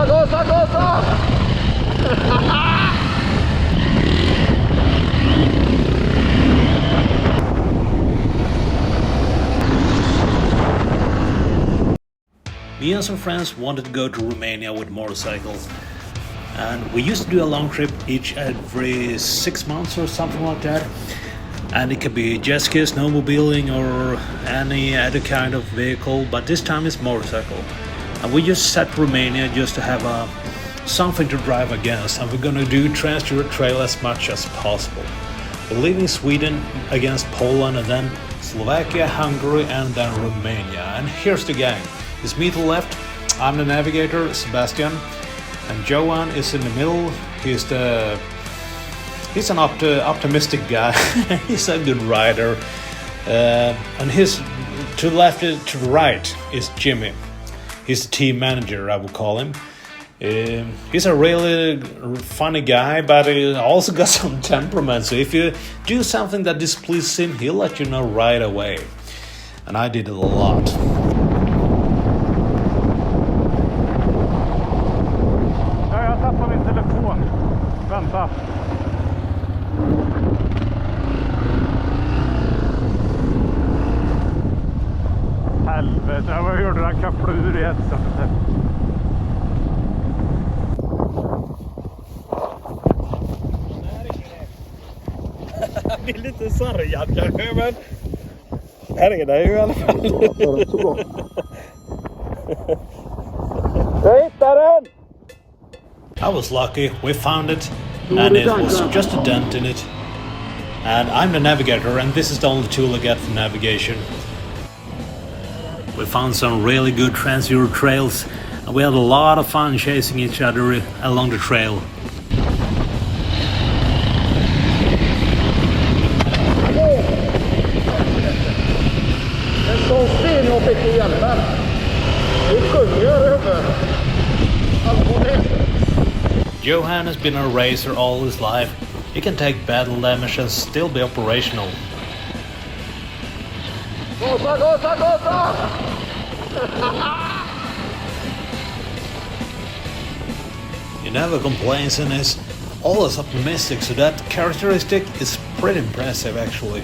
Gosa, gosa! Me and some friends wanted to go to Romania with motorcycles, and we used to do a long trip each every 6 months or something like that. And it could be jetski, snowmobiling, or any other kind of vehicle, but this time it's motorcycle. And we just set Romania just to have something to drive against, and we're gonna do Trans-Europe Trail as much as possible. We're leaving Sweden against Poland, and then Slovakia, Hungary, and then Romania. And here's the gang. It's me to the left, I'm the navigator, Sebastian, and Johan is in the middle. He's an optimistic guy. He's a good rider. And his to the left, to the right is Jimmy. He's the team manager, I would call him. He's a really funny guy, but he also got some temperament. So if you do something that displeases him, he'll let you know right away. And I did it a lot. Jag tappar min telefon. Vänta. Helvete, vad hörde den kappla ur i headsetet. Jag blir lite sargad kanske, men här är det ju i alla fall. Jag hittade den! I was lucky, we found it, and it was just a dent in it. And I'm the navigator, and this is the only tool I get for navigation. We found some really good Trans-Europe trails, and we had a lot of fun chasing each other along the trail. En sån sten jag fick i hjälmen. Det sjunger över. Johan has been a racer all his life. He can take battle damage and still be operational. Gosa, gosa, gosa! He never complains and is always optimistic, so that characteristic is pretty impressive actually.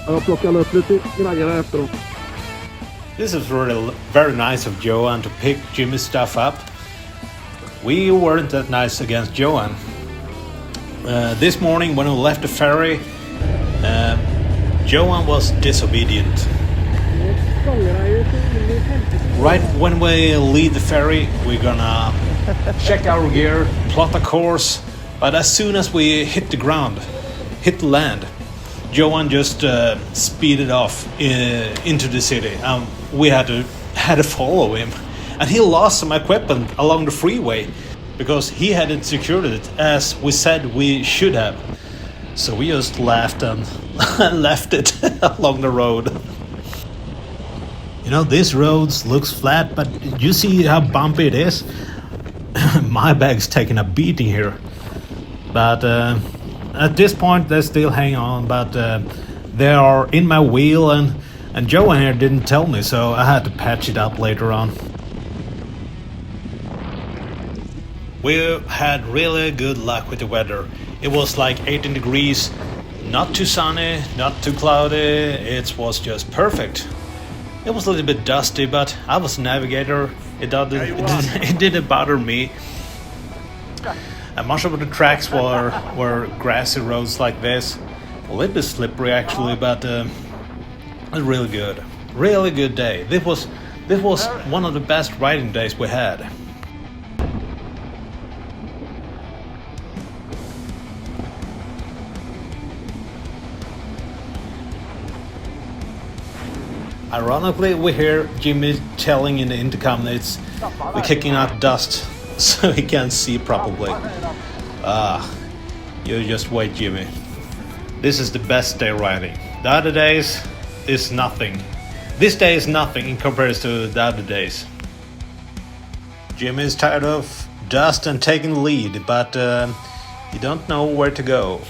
Jag plockar upp lite gnaggare efter dem. This is really very nice of Johan to pick Jimmy's stuff up. We weren't that nice against Johan. This morning when we left the ferry, Johan was disobedient. Right when we leave the ferry, we're gonna check our gear, plot a course, but as soon as we hit the land, Johan just speeded off into the city. We had to follow him, and he lost some equipment along the freeway because he hadn't secured it as we said we should have. So we just laughed and left it along the road. You know, this road looks flat, but you see how bumpy it is? My bag's taking a beating here. But at this point, they still hang on, but they are in my wheel, and Johan here didn't tell me, so I had to patch it up later on. We had really good luck with the weather. It was like 18 degrees, not too sunny, not too cloudy, it was just perfect. It was a little bit dusty, but I was a navigator, it didn't bother me. And much of the tracks were grassy roads like this. A little bit slippery actually, but it was really good. Really good day. This was one of the best riding days we had. Ironically, we hear Jimmy telling in the intercom that we're kicking out dust so he can't see properly. You just wait, Jimmy. This is the best day riding. The other days is nothing. This day is nothing in comparison to the other days. Jimmy is tired of dust and taking the lead, but you don't know where to go.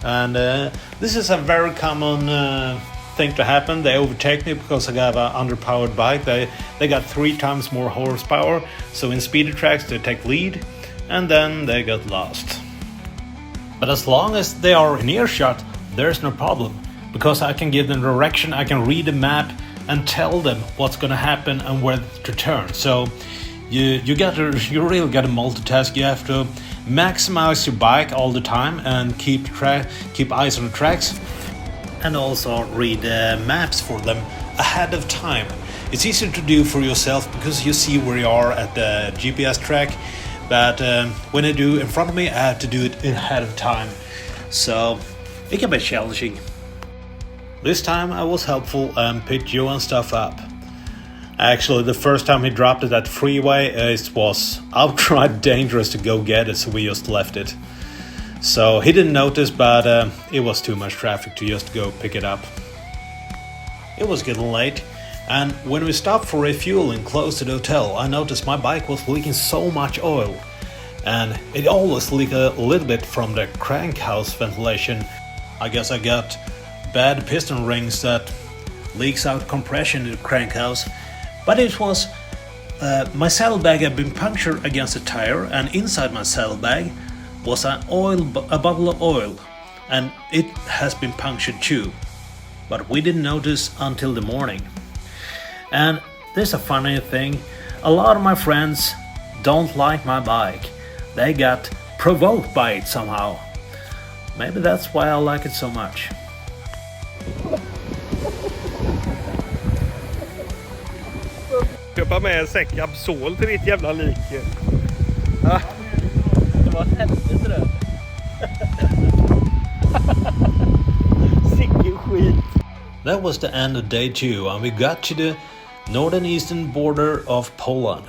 And this is a very common thing to happen. They overtake me because I got an underpowered bike. They got 3 times more horsepower, so in speedy tracks they take lead and then they get lost. But as long as they are in earshot, there's no problem, because I can give them direction, I can read the map and tell them what's gonna happen and where to turn. So you really gotta multitask. You have to maximize your bike all the time and keep eyes on the tracks, and also read maps for them ahead of time. It's easier to do for yourself because you see where you are at the GPS track, but when I do in front of me, I have to do it ahead of time. So it can be challenging. This time I was helpful and picked Johan's stuff up. Actually, the first time he dropped it at freeway, it was outright dangerous to go get it, so we just left it. So he didn't notice, but it was too much traffic to just go pick it up. It was getting late, and when we stopped for refueling close to the hotel, I noticed my bike was leaking so much oil. And it always leaked a little bit from the crank house ventilation. I guess I got bad piston rings that leaks out compression in the crank house. But it was my saddlebag had been punctured against a tire, and inside my saddlebag was a bottle of oil, and it has been punctured too. But we didn't notice until the morning. And there's a funny thing, a lot of my friends don't like my bike. They got provoked by it somehow. Maybe that's why I like it so much. Köpa med en säck Absol till ditt jävla lik. Det var helvete det. Sicken skit. That was the end of day 2, and we got to the northern eastern border of Poland.